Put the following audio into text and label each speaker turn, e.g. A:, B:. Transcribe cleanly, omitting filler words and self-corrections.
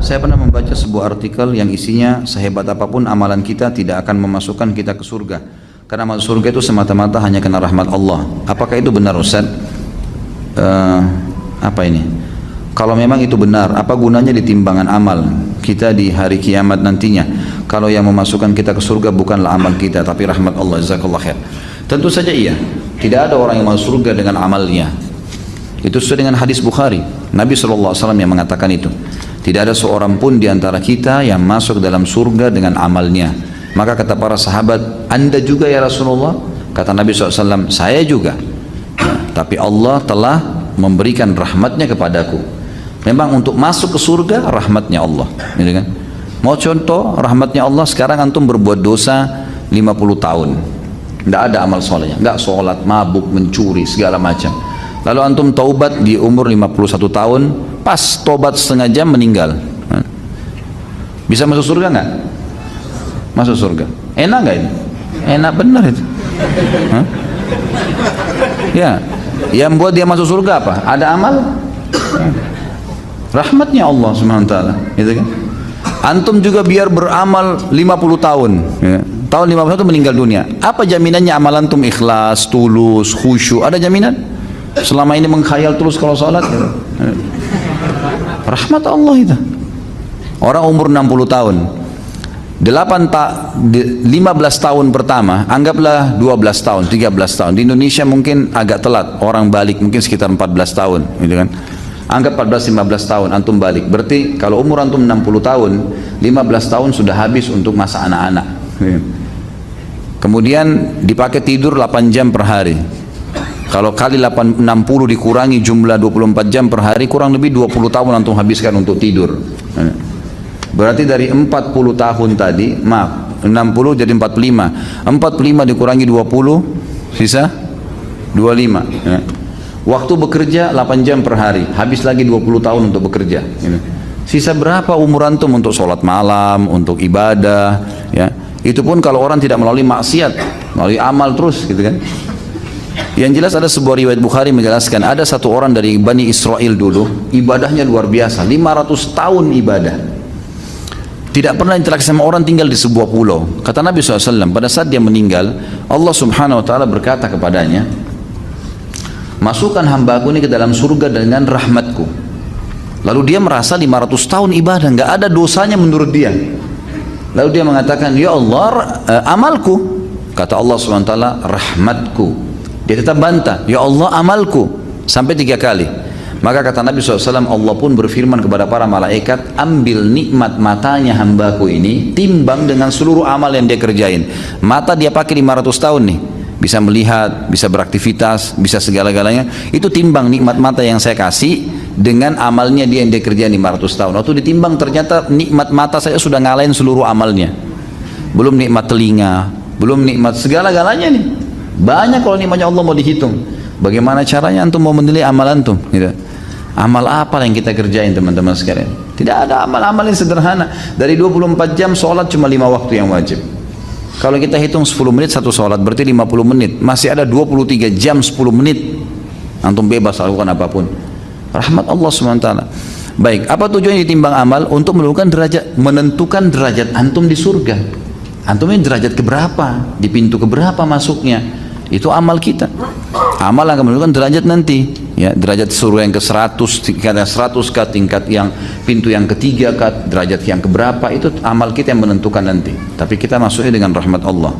A: saya pernah membaca sebuah artikel yang isinya sehebat apapun amalan kita tidak akan memasukkan kita ke surga. Karena masuk surga itu semata-mata hanya karena rahmat Allah. Apakah itu benar, Ustaz? Apa ini? Kalau memang itu benar, apa gunanya di timbangan amal kita di hari kiamat nantinya? Kalau yang memasukkan kita ke surga bukanlah amal kita, tapi rahmat Allah. Jazakallah khair. Tentu saja iya. Tidak ada orang yang masuk surga dengan amalnya. Itu sesuai dengan hadis Bukhari. Nabi SAW yang mengatakan itu. Tidak ada seorang pun di antara kita yang masuk dalam surga dengan amalnya. Maka kata para sahabat, Anda juga ya Rasulullah? Kata Nabi SAW, saya juga. Tapi Allah telah memberikan rahmatnya kepadaku. Memang untuk masuk ke surga rahmatnya Allah. Gitu kan? Mau contoh rahmatnya Allah, sekarang antum berbuat dosa 50 tahun. Tidak ada amal solehnya. Tidak sholat, mabuk, mencuri, segala macam. Lalu antum taubat di umur 51 tahun, pas taubat setengah jam meninggal. Bisa masuk surga nggak? Masuk surga. Enak nggak ini? Enak benar itu. Hah? Ya, yang buat dia masuk surga apa? Ada amal? Rahmatnya Allah Subhanahu wa taala, gitu kan? Antum juga biar beramal 50 tahun, ya. Tahun 51 meninggal dunia. Apa jaminannya amal antum ikhlas, tulus, khusyuk? Ada jaminan? Selama ini mengkhayal terus kalau sholat, ya. Rahmat Allah itu. Orang umur 60 tahun, 15 tahun pertama, anggaplah 12 tahun, 13 tahun. Di Indonesia mungkin agak telat, orang balik mungkin sekitar 14 tahun, gitu kan? Anggap 14-15 tahun antum balik. Berarti kalau umur antum 60 tahun, 15 tahun sudah habis untuk masa anak-anak. Kemudian dipakai tidur 8 jam per hari. Kalau kali 60 dikurangi jumlah 24 jam per hari, kurang lebih 20 tahun antum habiskan untuk tidur. Berarti dari 40 tahun tadi, maaf, 60 jadi 45. 45 dikurangi 20, sisa 25. Ya. Waktu bekerja 8 jam per hari, habis lagi 20 tahun untuk bekerja. Sisa berapa umur antum untuk sholat malam, untuk ibadah, ya? Itu pun kalau orang tidak melalui maksiat, melalui amal terus, gitu kan? Yang jelas ada sebuah riwayat Bukhari menjelaskan, ada satu orang dari Bani Israel dulu, ibadahnya luar biasa, 500 tahun ibadah. Tidak pernah interaksi sama orang, tinggal di sebuah pulau. Kata Nabi SAW, pada saat dia meninggal, Allah Subhanahu wa ta'ala berkata kepadanya, masukkan hambaku ini ke dalam surga dengan rahmatku. Lalu dia merasa 500 tahun ibadah, nggak ada dosanya menurut dia. Lalu dia mengatakan, ya Allah, amalku. Kata Allah SWT, rahmatku. Dia tetap bantah, ya Allah, amalku. Sampai 3 kali. Maka kata Nabi SAW, Allah pun berfirman kepada para malaikat, ambil nikmat matanya hambaku ini, timbang dengan seluruh amal yang dia kerjain. Mata dia pakai 500 tahun nih, bisa melihat, bisa beraktivitas, bisa segala-galanya. Itu timbang nikmat mata yang saya kasih dengan amalnya dia yang dia kerjain 500 tahun. Waktu ditimbang ternyata nikmat mata saya sudah ngalahin seluruh amalnya. Belum nikmat telinga, belum nikmat segala-galanya nih. Banyak kalau nikmatnya Allah mau dihitung. Bagaimana caranya antum mau menilai amal antum? Gitu. Amal apa yang kita kerjain teman-teman sekalian? Tidak ada amal-amal yang sederhana. Dari 24 jam sholat cuma 5 waktu yang wajib. Kalau kita hitung 10 menit satu sholat berarti 50 menit. Masih ada 23 jam 10 menit. Antum bebas lakukan apapun. Rahmat Allah SWT. Baik, apa tujuannya ditimbang amal? Untuk menentukan derajat antum di surga. Antum ini derajat keberapa? Di pintu keberapa masuknya? Itu amal kita. Amal akan menentukan derajat nanti. Ya, derajat surga yang ke-100, tingkat 100 kah, tingkat yang pintu yang ketiga kah, derajat yang keberapa, itu amal kita yang menentukan nanti. Tapi kita masuknya dengan rahmat Allah.